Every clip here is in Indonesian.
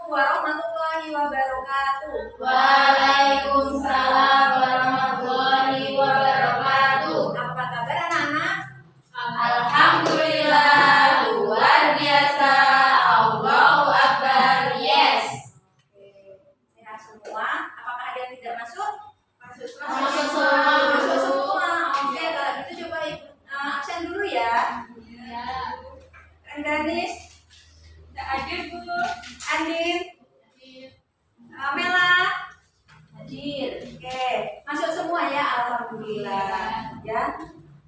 warahmatullahi wabarakatuh. Waalaikumsalam warahmatullahi wabarakatuh. Apa kabar anak-anak? Alhamdulillah, luar biasa. Allahu Akbar. Yes. Sehat semua. Apakah ada yang tidak masuk? Masuk semua. Masuk semua. Oke, kalau gitu coba absen dulu ya. Danis, hadir Bu. Andin, Mela, hadir. Oke, masuk semua ya. Alhamdulillah. Ya.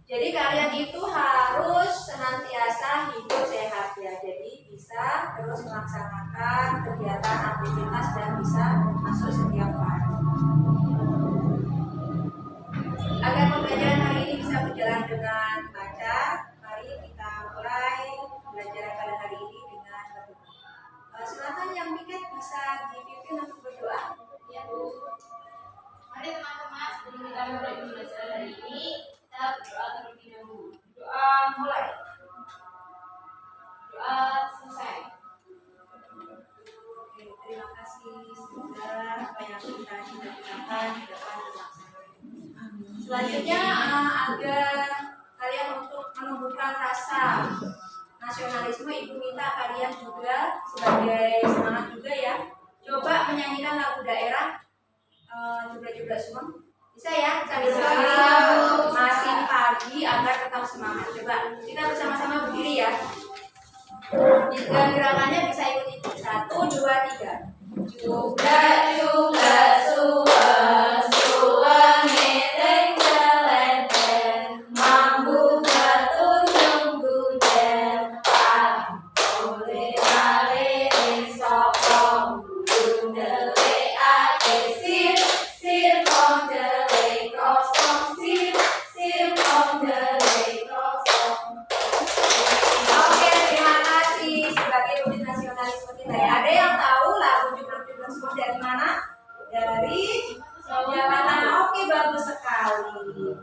Jadi kalian itu harus senantiasa hidup sehat ya. Jadi bisa terus melaksanakan kegiatan aktivitas dan bisa masuk setiap hari. Agar pembelajaran hari ini bisa berjalan dengan lancar, mari kita mulai pembelajaran pada hari ini dengan berdoa. Silakan yang piket bisa dipimpin untuk berdoa. Ya Bu. Mari teman-teman, sebelum kita mulai pembelajaran hari ini, kita berdoa terlebih dahulu. Doa mulai. Doa selesai. Oke, terima kasih. Semoga apa yang kita cita-citakan dapat terlaksana. Selanjutnya agar kalian untuk menumbuhkan rasa nasionalisme, Ibu minta kalian juga sebagai semangat juga ya. Coba menyanyikan lagu daerah. Coba semua. Bisa ya? Bisa. Masih pagi agar tetap semangat. Coba kita bersama-sama berdiri ya. Dan gerakannya bisa ikuti. 1, 2, 3. Juga suwa ngeteng jelenten, mambu batun nunggu jempat, oleh ale sokong burung dele ake sir kong dele kosong sir kong dele kosong. Oke, terima kasih sebagai wujud nasionalisme kita ya. Ada yang tahu lagu Jublek-Jublek semua dari mana? Dari Jawa Tengah. Oke, bagus sekali.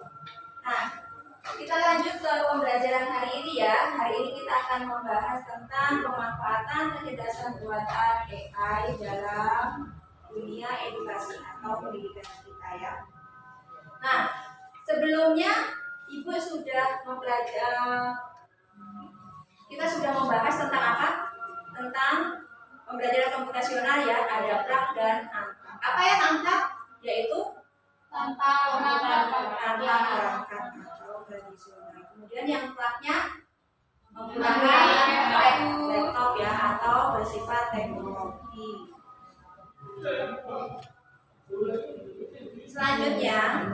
Nah, kita lanjut ke pembelajaran hari ini ya. Hari ini kita akan membahas tentang pemanfaatan kecerdasan buatan AI dalam dunia edukasi atau pendidikan kita ya. Nah, sebelumnya Ibu sudah kita sudah membahas tentang apa? Tentang pembelajaran komputasional ya, ada plak dan angka. Apa yang angka? Yaitu Tanpa perangkat atau tradisional. Kemudian yang plaknya menggunakan laptop ya atau bersifat teknologi. Selanjutnya,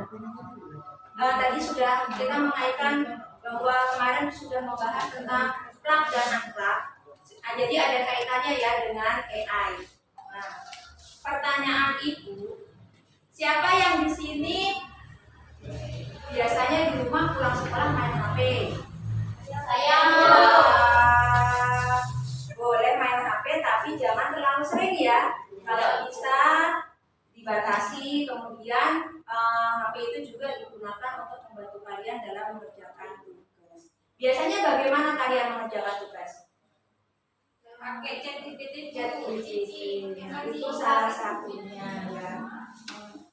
tadi sudah kita mengaitkan bahwa kemarin sudah membahas tentang plak dan angklak. Jadi ada kaitannya ya dengan AI. Nah, pertanyaan Ibu, siapa yang di sini biasanya di rumah pulang sekolah main HP? Saya Boleh main HP tapi jangan terlalu sering ya. Kalau bisa dibatasi, kemudian HP itu juga digunakan untuk membantu kalian dalam mengerjakan tugas. Biasanya bagaimana kalian mengerjakan tugas? pakai ChatGPT Itu salah satunya ya,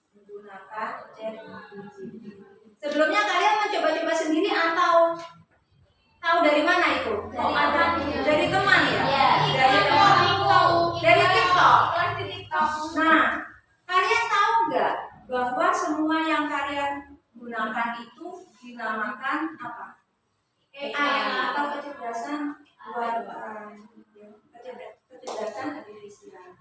menggunakan ChatGPT. Sebelumnya kalian mencoba-coba sendiri atau tahu dari mana itu? Dari teman ya? Dari teman. Dari TikTok. Nah, kalian tahu nggak bahwa semua yang kalian gunakan itu dinamakan apa? AI atau kecerdasan buatan, kecerdasan artifisial.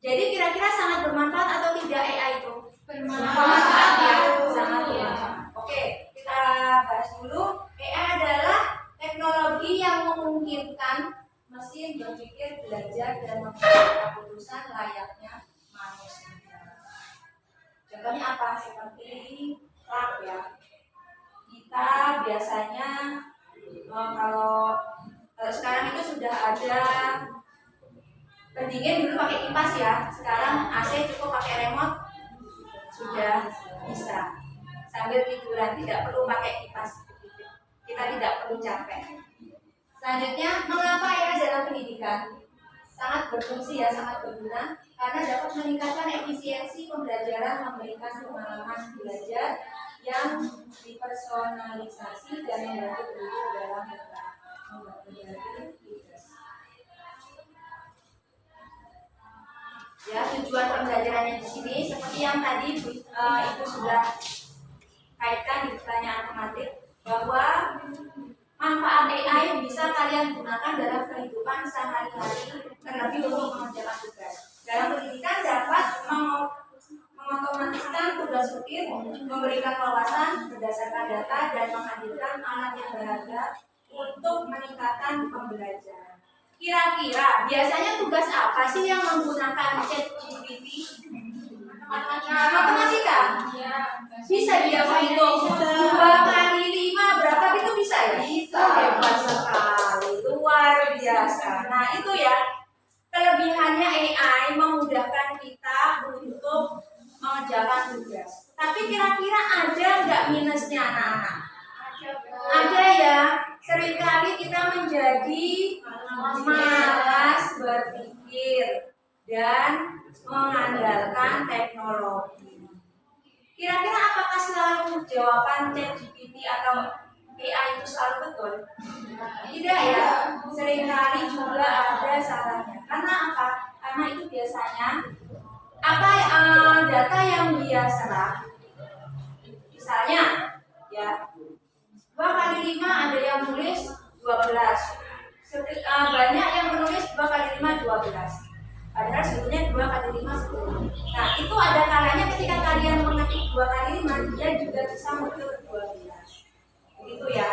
Jadi kira-kira sangat bermanfaat atau tidak AI itu? Bermanfaat ya, sangat bermanfaat. Oke, kita bahas dulu. AI adalah teknologi yang memungkinkan mesin berpikir, belajar, dan membuat keputusan layaknya manusia. Contohnya apa? Seperti plak ya. Kita biasanya kalau sekarang itu sudah ada pendingin, dulu pakai kipas ya. Sekarang AC cukup pakai remote, sudah bisa sambil tiduran, tidak perlu pakai kipas. Kita tidak perlu capek. Selanjutnya, mengapa era dalam pendidikan? sangat berfungsi ya, sangat berguna karena dapat meningkatkan efisiensi pembelajaran, memberikan pengalaman belajar yang dipersonalisasi dan membantu guru dalam berbagi tugas. Ya, tujuan pembelajarannya di sini seperti yang tadi itu sudah kaitkan di pertanyaan tematik bahwa manfaat AI bisa kalian gunakan dalam kehidupan sehari-hari terlebih untuk mengerjakan tugas. Dalam pendidikan dapat mengotomatiskan tugas rutin, memberikan wawasan berdasarkan data dan menghadirkan alat yang berharga untuk meningkatkan pembelajaran. Kira-kira biasanya tugas apa sih yang menggunakan ChatGPT? Matematika. Bisa dia menghitung 2 kali 5 berapa itu bisa ya? Bisa. Hebat sekali, luar biasa. Nah itu ya kelebihannya AI memudahkan kita untuk mengerjakan tugas. Tapi kira-kira ada nggak minusnya anak-anak? Ada ya. Seringkali kita menjadi malas berpikir dan mengandalkan teknologi. Kira-kira apakah selalu jawaban ChatGPT atau AI itu selalu betul? Tidak ya, seringkali juga ada salahnya. Karena apa? Karena itu biasanya data yang dia serap. Misalnya, ya 2 kali 5 ada yang tulis 12. Banyak yang menulis 2 kali 5 12. Padahal sebetulnya 2 kali 5 10. Nah itu ada kalanya ketika kalian mengetik 2 kali 5 dia juga bisa mengetik 12. Begitu ya.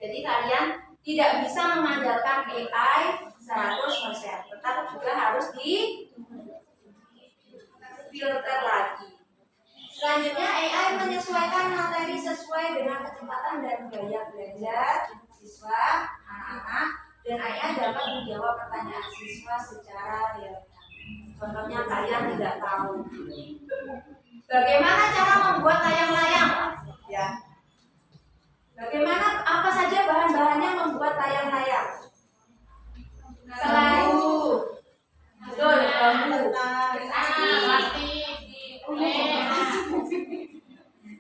Jadi kalian tidak bisa mengandalkan AI 100%. Tetap juga harus di filter lagi. Selanjutnya AI menyesuaikan materi sesuai dengan kecepatan dan gaya belajar siswa, anak-anak, dan AI dapat menjawab pertanyaan siswa secara real. Contohnya kalian tidak tahu bagaimana cara membuat layang-layang, ya. Bagaimana apa saja bahan-bahannya membuat layang-layang? Selain betul, bambu,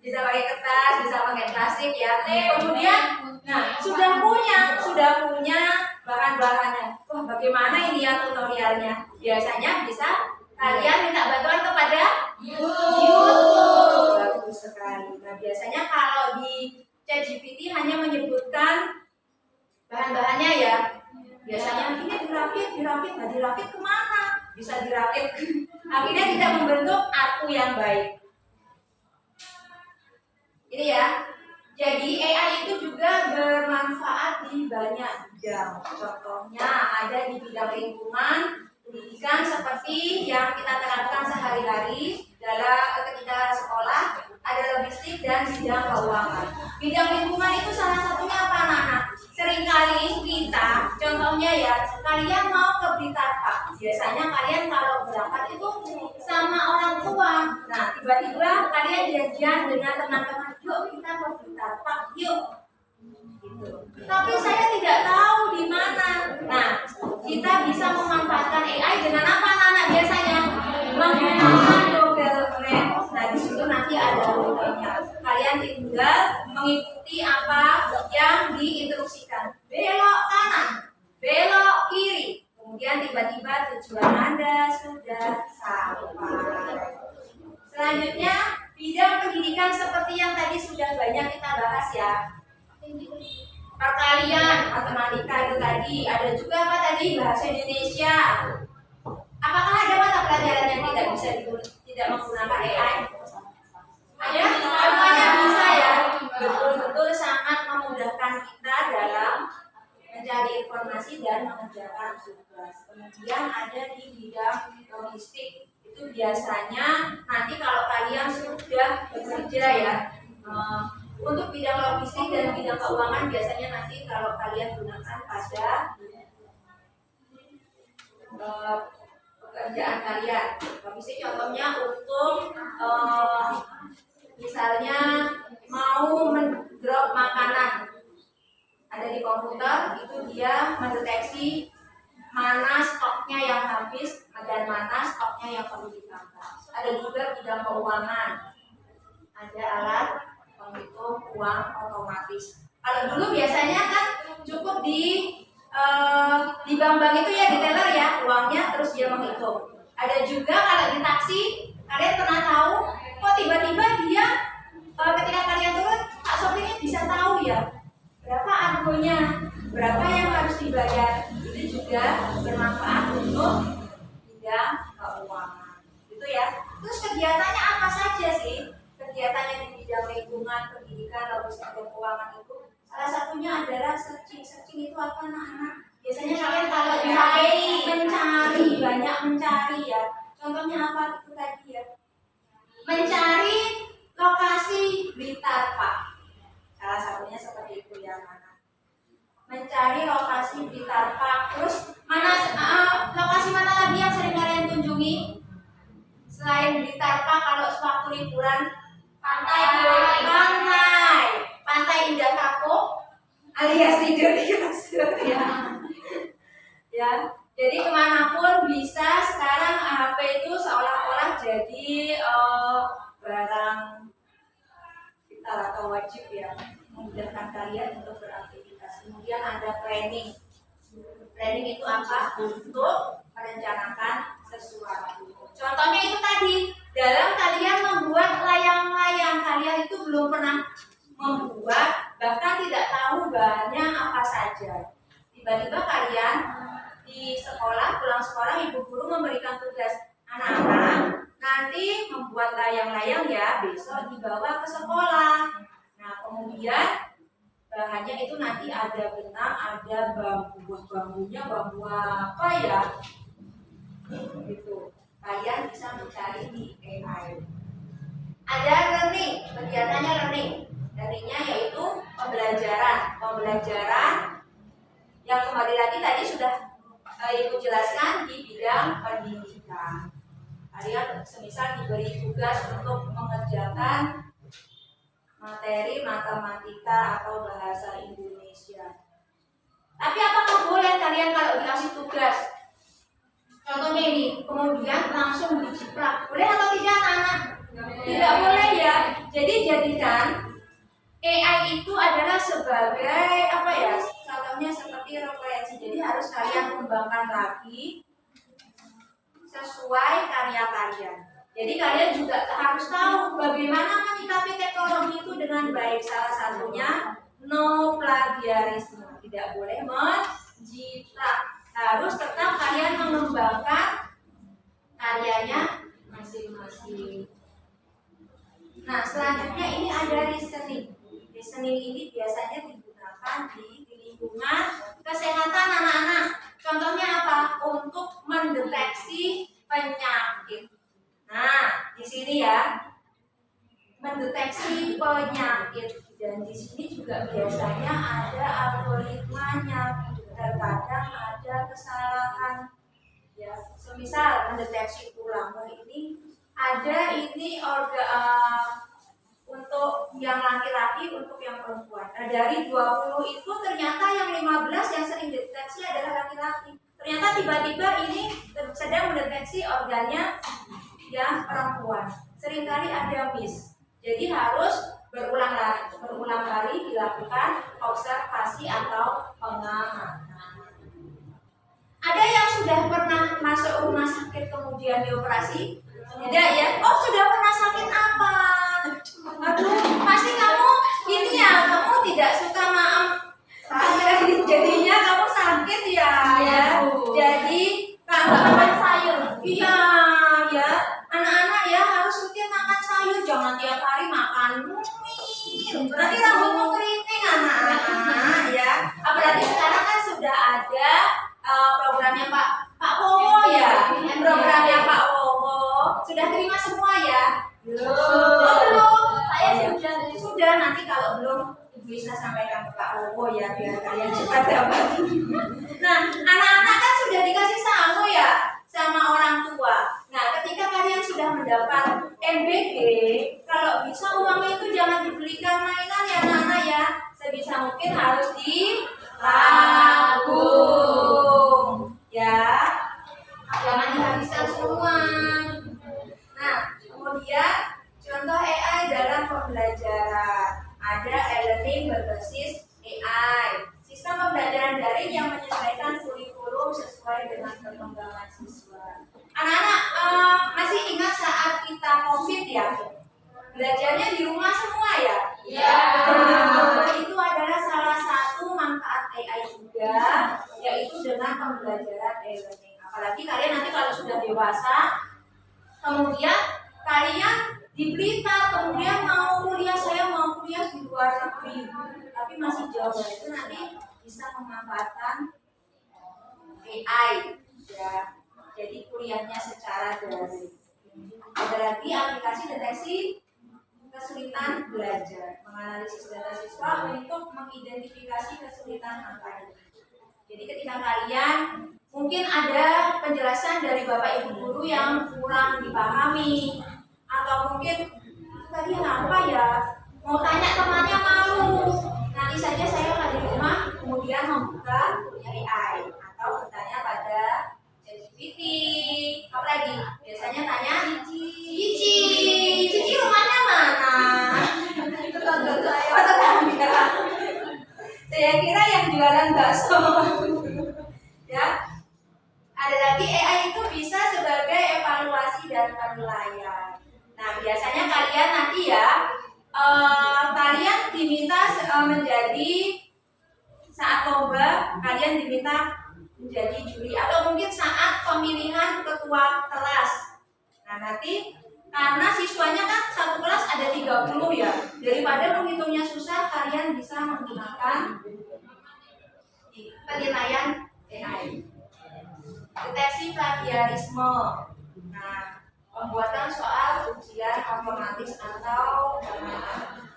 bisa pakai kertas, bisa pakai plastik ya. Kemudian, nah sudah punya bahan-bahannya. Wah bagaimana ini ya tutorialnya? Biasanya bisa kalian minta bantuan kepada YouTube. Bagus sekali. Nah biasanya kalau di ChatGPT hanya menyebutkan bahan-bahannya ya. Biasanya ini dirakit kemana? Bisa dirakit. Akhirnya tidak membentuk aku yang baik. Ini ya. Jadi AI itu juga bermanfaat di banyak bidang. Contohnya ada di bidang lingkungan, pendidikan seperti yang kita terapkan sehari-hari dalam ketika sekolah, ada logistik dan bidang keuangan. Bidang lingkungan itu salah satunya apa anak-anak? Seringkali kita, contohnya ya, kalian mau ke Blitar Park. Biasanya kalian kalau berangkat itu sama orang tua. Nah, tiba-tiba kalian janjian dengan teman-teman, yuk kita ke Blitar Park, yuk. Gitu. Tapi saya tidak tahu di mana. Nah, kita bisa memanfaatkan AI dengan apa anak-anak biasanya? Menggunakan Google Maps. Nah, di situ nanti ada rutenya. Kalian tinggal mengikuti apa yang diinstruksikan. Belok kanan, belok kiri. Kemudian tiba-tiba tujuan Anda sudah sampai. Selanjutnya, bidang pendidikan seperti yang tadi sudah banyak kita bahas ya. Perkalian, matematika itu tadi. Ada juga apa tadi? Bahasa Indonesia. Apakah ada mata pelajaran yang tidak menggunakan AI? Ada? Semuanya bisa ya. Betul-betul sangat memudahkan kita dalam mencari informasi dan mengerjakan tugas. Kemudian ada di bidang logistik. Itu biasanya nanti kalau kalian sudah bekerja ya, untuk bidang logistik dan bidang keuangan biasanya nanti kalau kalian gunakan pada pekerjaan kalian. Logistik contohnya untuk misalnya mau mendrop makanan ada di komputer, itu dia mendeteksi mana stoknya yang habis dan mana stoknya yang perlu ditambah. Ada juga bidang keuangan, ada alat penghitung uang otomatis. Kalau dulu biasanya kan cukup di bank-bank itu ya, di teller ya uangnya, terus dia menghitung. Ada juga kalau di taksi, kalian pernah tahu kok tiba-tiba dia ketika kalian turun, Pak sopirnya bisa tahu ya berapa argonya, berapa yang harus dibayar. Itu juga bermanfaat untuk bidang keuangan, gitu ya. Terus kegiatannya apa saja sih? Kegiatannya di bidang lingkungan, pendidikan, logistik, dan keuangan itu salah satunya adalah searching. Searching itu apa, anak-anak? Biasanya kalian kalau mencari, banyak mencari ya. Contohnya apa itu tadi ya? Mencari lokasi Blitar Park. Salah satunya seperti itu ya, anak. Mencari lokasi Blitar Park. Terus lokasi mana lagi yang sering kalian kunjungi? Selain Blitar Park, kalau sewaktu liburan, pantai Indah Kapuk alias tidur di kasur ya. Ya, jadi kemanapun bisa sekarang HP itu seolah-olah jadi barang vital atau wajib ya, memudahkan kalian untuk beraktivitas. Kemudian ada planning. Planning itu apa? Untuk merencanakan sesuatu. Contohnya itu tadi, dalam kalian membuat layang-layang, kalian itu belum pernah membuat, bahkan tidak tahu bahannya apa saja. Tiba-tiba kalian di sekolah, pulang sekolah, ibu guru memberikan tugas, anak-anak nanti membuat layang-layang ya, besok dibawa ke sekolah. Nah, kemudian bahannya itu nanti ada benang, ada bambunya bambu apa ya, gitu. Kalian bisa mencari di AI. Ada learning, kegiatannya learning. Learningnya yaitu pembelajaran yang kembali lagi tadi sudah Ibu jelaskan di bidang pendidikan. Kalian semisal diberi tugas untuk mengerjakan materi matematika atau bahasa Indonesia. Tapi apakah boleh kalian kalau dikasih tugas, contohnya ini, kemudian langsung diciprak, boleh atau tidak anak-anak? Tidak boleh ya. Jadi jadikan AI itu adalah sebagai apa ya? Contohnya seperti referensi. Jadi harus kalian kembangkan lagi sesuai karya kalian. Jadi kalian juga harus tahu bagaimana menyikapi teknologi itu dengan baik. Salah satunya no plagiarisme. Tidak boleh menjiplak. Harus tetap kalian mengembangkan karyanya masing-masing. Nah, selanjutnya ini ada listening. Listening ini biasanya digunakan di lingkungan kesehatan anak-anak. Contohnya apa? Untuk mendeteksi penyakit. Nah, di sini ya, mendeteksi penyakit. Dan di sini juga biasanya ada algoritmanya. Terkadang ada kesalahan. Ya, semisal mendeteksi tulang ini ada ini untuk yang laki-laki, untuk yang perempuan. Nah, dari 20 itu ternyata yang 15 yang sering deteksi adalah laki-laki. Ternyata tiba-tiba ini sedang mendeteksi organnya yang perempuan. Seringkali ada miss. Jadi harus berulang kali dilakukan observasi atau pengamatan. Ada yang sudah pernah masuk rumah sakit kemudian dioperasi? Tidak ya? Oh, sudah pernah sakit apa? Aduh, pasti kamu ini ya, kamu tidak suka jadinya kamu sakit ya. Jadi makan sayur. Iya, ya. Anak-anak ya harus rutin makan sayur, jangan tiap hari makan mie. Nanti rambutmu keriting anak-anak ya. Apalagi sekarang kan sudah ada programnya Pak Wowo ya. Programnya Pak Wowo sudah terima semua ya? Belum. Saya sudah. Nanti kalau belum Ibu bisa sampaikan ke Pak Wowo ya, biar kalian cepat dapat. Nah, anak-anak kan sudah dikasih sangu ya sama orang tua. Nah, ketika kalian sudah mendapat MBG, kalau bisa uangnya itu jangan dibelikan mainan ya anak-anak ya. Sebisa mungkin harus ditabung. Ya, perkembangan siswa. Anak-anak masih ingat saat kita COVID ya? Belajarnya di rumah semua ya? Iya. Itu adalah salah satu manfaat AI juga, yaitu dengan pembelajaran e-learning. Apalagi kalian nanti kalau sudah dewasa, kemudian kalian di Blitar, kemudian mau kuliah, saya mau kuliah di luar negeri, tapi masih jauh, itu nanti bisa memanfaatkan AI ya. Jadi kuliahnya secara daring. Ada lagi aplikasi deteksi kesulitan belajar, menganalisis data siswa untuk mengidentifikasi kesulitan angka. Jadi ketika kalian mungkin ada penjelasan dari Bapak Ibu guru yang kurang dipahami, atau mungkin tadi apa ya, mau tanya temannya malu, nanti saja saya lagi di rumah kemudian membuka AI atau bertanya pada ChatGPT. Apa lagi? Biasanya tanya Cici rumahnya mana? Tetangga saya. Oh, tetangga. Saya kira yang jualan bakso. Ya. Ada lagi AI itu bisa sebagai evaluasi dan penilaian. Nah, biasanya kalian nanti ya, kalian diminta menjadi saat lomba, kalian diminta menjadi juri atau mungkin saat pemilihan ketua kelas. Nah, nanti karena siswanya kan satu kelas ada 30 ya, daripada menghitungnya susah, kalian bisa menggunakan penilaian AI. Deteksi plagiarisme. Nah, pembuatan soal ujian otomatis atau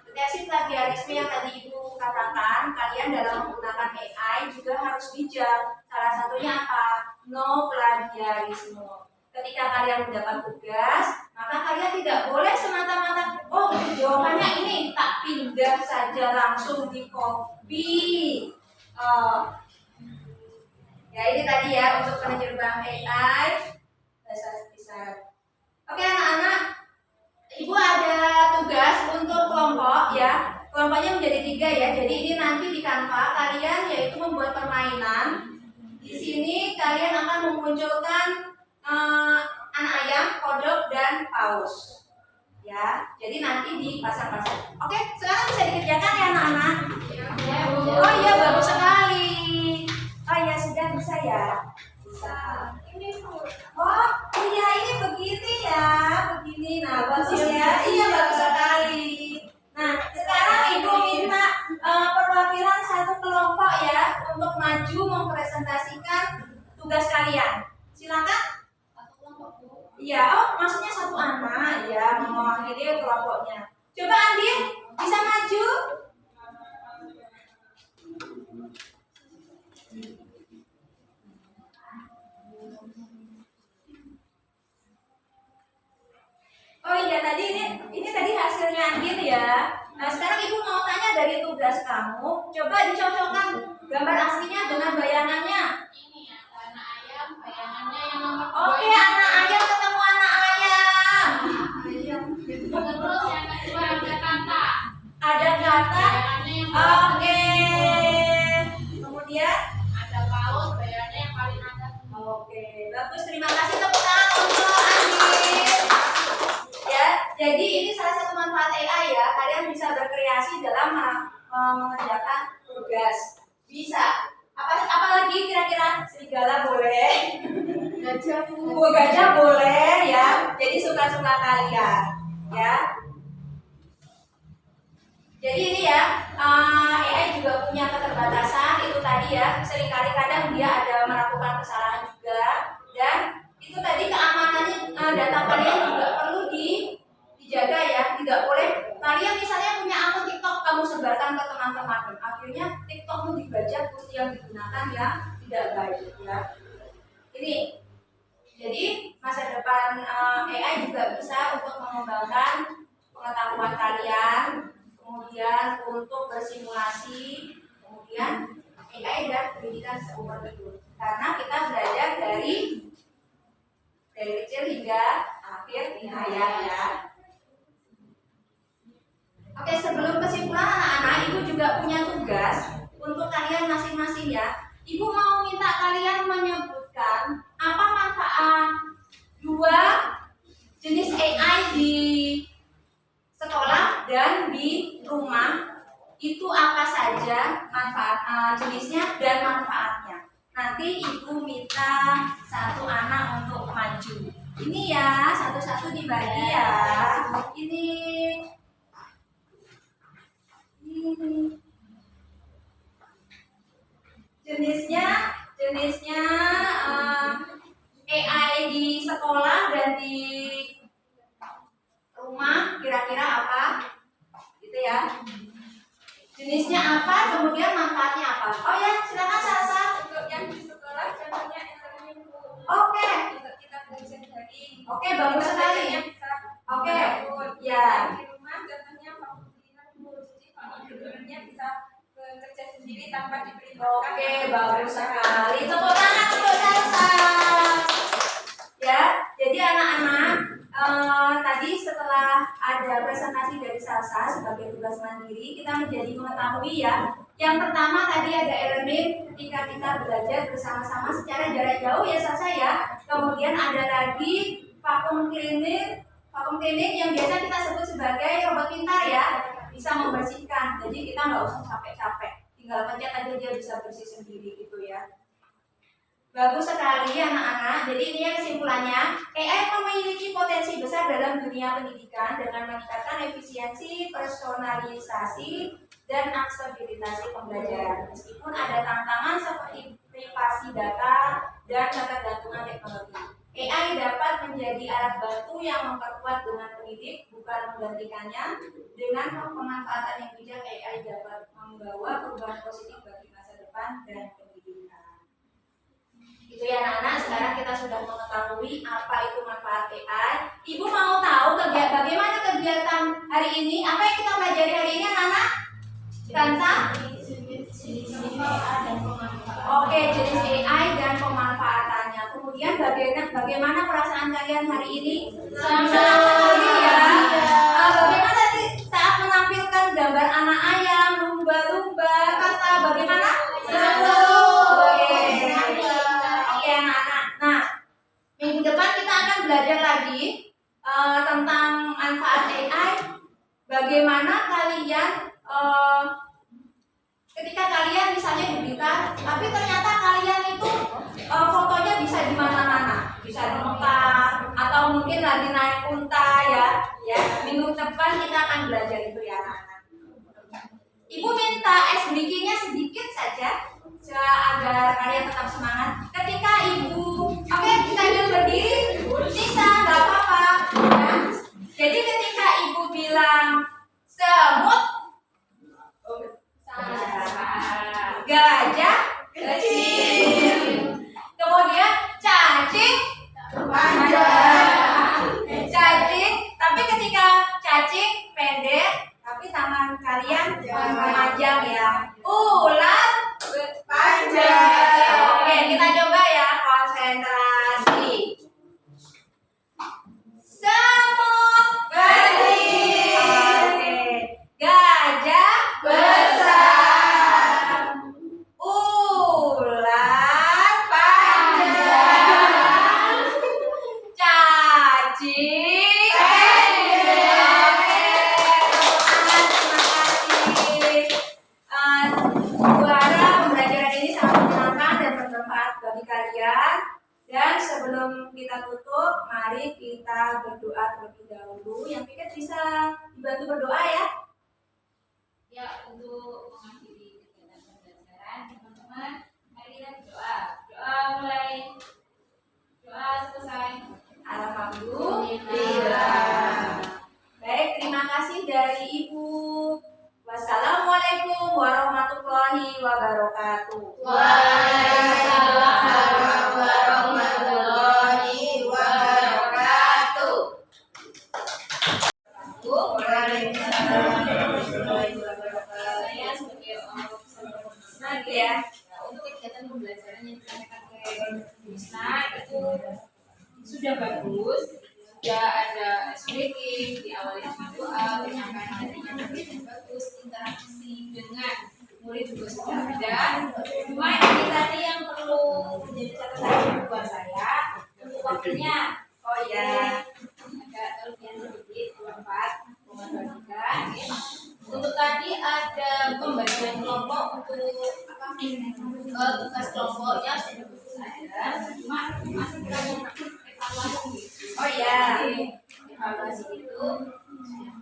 deteksi plagiarisme yang tadi Ibu katakan, kalian dalam menggunakan AI juga harus bijak. Salah satunya apa? No plagiarisme. Ketika kalian mendapat tugas, maka kalian tidak boleh semata-mata, oh jawabannya ini, tak pindah saja langsung di copy. Ya ini tadi ya untuk penerjemah AI bahasa isyarat. Oke anak-anak, Ibu ada tugas untuk kelompok ya. Kelompoknya menjadi 3 ya. Jadi ini nanti di Canva kalian yaitu membuat permainan. Di sini kalian akan memunculkan anak ayam, kodok dan paus. Ya. Jadi nanti dipasang-pasang. Oke, sekarang bisa dikerjakan ya anak-anak? Ya. Oh iya bagus sekali. Oh iya sudah bisa ya. Bisa. Oh iya ini begini ya, begini. Nah bagus ya. Iya bagus sekali. Nah sekarang Ibu minta perwakilan satu kelompok ya untuk maju mempresentasikan tugas kalian. Silakan. Iya. Oh maksudnya satu anak ya mewakili kelompoknya. Coba Andin bisa maju. Oh iya tadi ini tadi hasilnya Andin ya. Nah sekarang Ibu mau tanya dari tugas kamu, coba dicocokkan gambar aslinya dengan bayangannya. Ini ya, anak ayam, bayangannya yang nomor 2. Oke anak ayam ketemu anak ayam. Terus yang kedua ada kata. Ada kata. Bayangannya yang paling Oke. Kemudian ada paus, bayangannya yang paling atas. oke, bagus. Terima kasih tepuk tangan untuk Andin. Ya, jadi ini salah satu manfaat AI ya. Kalian bisa berkreasi dalam mengerjakan tugas. Bisa. Apalagi kira-kira serigala boleh. Gajah boleh ya. Jadi suka-suka kalian ya. Jadi ini ya, AI juga punya keterbatasan itu tadi ya. Seringkali kadang dia ada melakukan kesalahan juga, dan itu tadi keamanannya data kalian juga perlu dijaga ya. Tidak boleh kalian misalnya punya akun TikTok kamu sebarkan ke teman-teman, akhirnya TikTokmu dibajak terus yang digunakan yang tidak baik ya. Ini jadi masa depan AI juga bisa untuk mengembangkan pengetahuan kalian, kemudian untuk bersimulasi, kemudian AI dan pendidikan seumur hidup. Karena kita belajar dari kecil hingga akhir hayat ya. Oke, sebelum kesimpulan anak-anak, Ibu juga punya tugas untuk kalian masing-masing ya. Ibu mau minta kalian menyebutkan maju. Ini ya, satu-satu dibagi ya. Ini. Jenisnya AI di sekolah dan di rumah kira-kira apa? Gitu ya. Jenisnya apa, kemudian manfaatnya apa? Oh ya, silakan Salsa. Untuk yang di sekolah contohnya e-learning. Oke. Untuk kita belajar daring. Oke, bagus sekali. Bisa Oke. Ya. di rumah contohnya jadi fakturnya bisa bekerja sendiri tanpa diperintahkan. Oke, bagus sekali. Tepuk tangan untuk Salsa. Ya, jadi anak-anak tadi setelah ada presentasi dari Salsa sebagai tugas mandiri, kita menjadi mengetahui ya. Yang pertama tadi ada e-learning ketika kita belajar bersama-sama secara jarak jauh ya Salsa ya. Kemudian ada lagi vacuum cleaning yang biasa kita sebut sebagai robot pintar ya, bisa membersihkan. Jadi kita nggak usah capek-capek, tinggal pencet aja dia bisa bersih sendiri gitu ya. Bagus sekali anak-anak. Jadi ini ya kesimpulannya, AI memiliki potensi besar dalam dunia pendidikan dengan meningkatkan efisiensi, personalisasi, dan aksesibilitas pembelajaran. Meskipun ada tantangan seperti privasi data dan ketergantungan teknologi. AI dapat menjadi alat bantu yang memperkuat dengan pendidik, bukan menggantikannya. Dengan pemanfaatan yang bijak, AI dapat membawa perubahan positif bagi masa depan dan pendidikan. Itu ya anak-anak, sekarang kita sudah mengetahui apa itu manfaat AI. Ibu mau tahu bagaimana kegiatan hari ini? Apa yang kita pelajari hari ini anak-anak? Tentang Oke, jenis AI dan pemanfaatannya. Kemudian bagaimana perasaan kalian hari ini? Senang sekali ya. Bagaimana tadi saat menampilkan gambar anak ayam, lumba-lumba, kata bagaimana? Seru. Oke anak-anak. Nah, minggu depan kita akan belajar lagi tentang manfaat AI. Bagaimana kalian ketika kalian misalnya di Blitar, tapi ternyata kalian itu fotonya bisa di mana-mana, bisa di Mekah atau mungkin lagi naik unta ya. Minggu depan kita akan belajar itu ya anak-anak. Ibu minta es bikinnya sedikit saja agar kalian tetap semangat. Ketika ibu, oke kita dulu berdiri, bisa nggak apa-apa. Ya. Jadi ketika ibu bilang semut, gajah kecil, kemudian cacing panjang, cacing. Tapi ketika cacing pendek, tapi tangan kalian panjang ya. Ular panjang. Oke, kita coba ya, konsentrasi. Semut kecil. Oke, gajah besar. Ular panjang. Cacing pendek. Suara pembelajaran ini sangat menyenangkan dan bermanfaat bagi kalian. Dan sebelum kita tutup, mari kita berdoa terlebih dahulu. Yang pikir bisa dibantu berdoa ya. Ya, untuk mengakhiri kegiatan pembelajaran, teman-teman, mari kita berdoa. Doa mulai, doa selesai. Alhamdulillah. Baik, terima kasih dari Ibu. Wassalamualaikum warahmatullahi wabarakatuh. Waalaikumsalam warahmatullahi wabarakatuh. Saya sebagai orang profesional ya, untuk kegiatan pembelajaran yang disampaikan oleh Misna itu sudah bagus, sudah ada speaking, diawali dengan doa, penyampaian materinya yang bagus, interaksi dengan murid juga sudah ada. Cuma ini tadi yang perlu menjadi catatan buat saya untuk waktunya. Oh ya. Agak kelebihan sedikit, 24,23 ya. Untuk tadi ada pembagian kelompok untuk tugas kelompoknya sudah bagus ada, cuma masih kurang evaluasi gitu. Oh ya. Jadi, evaluasi itu sudah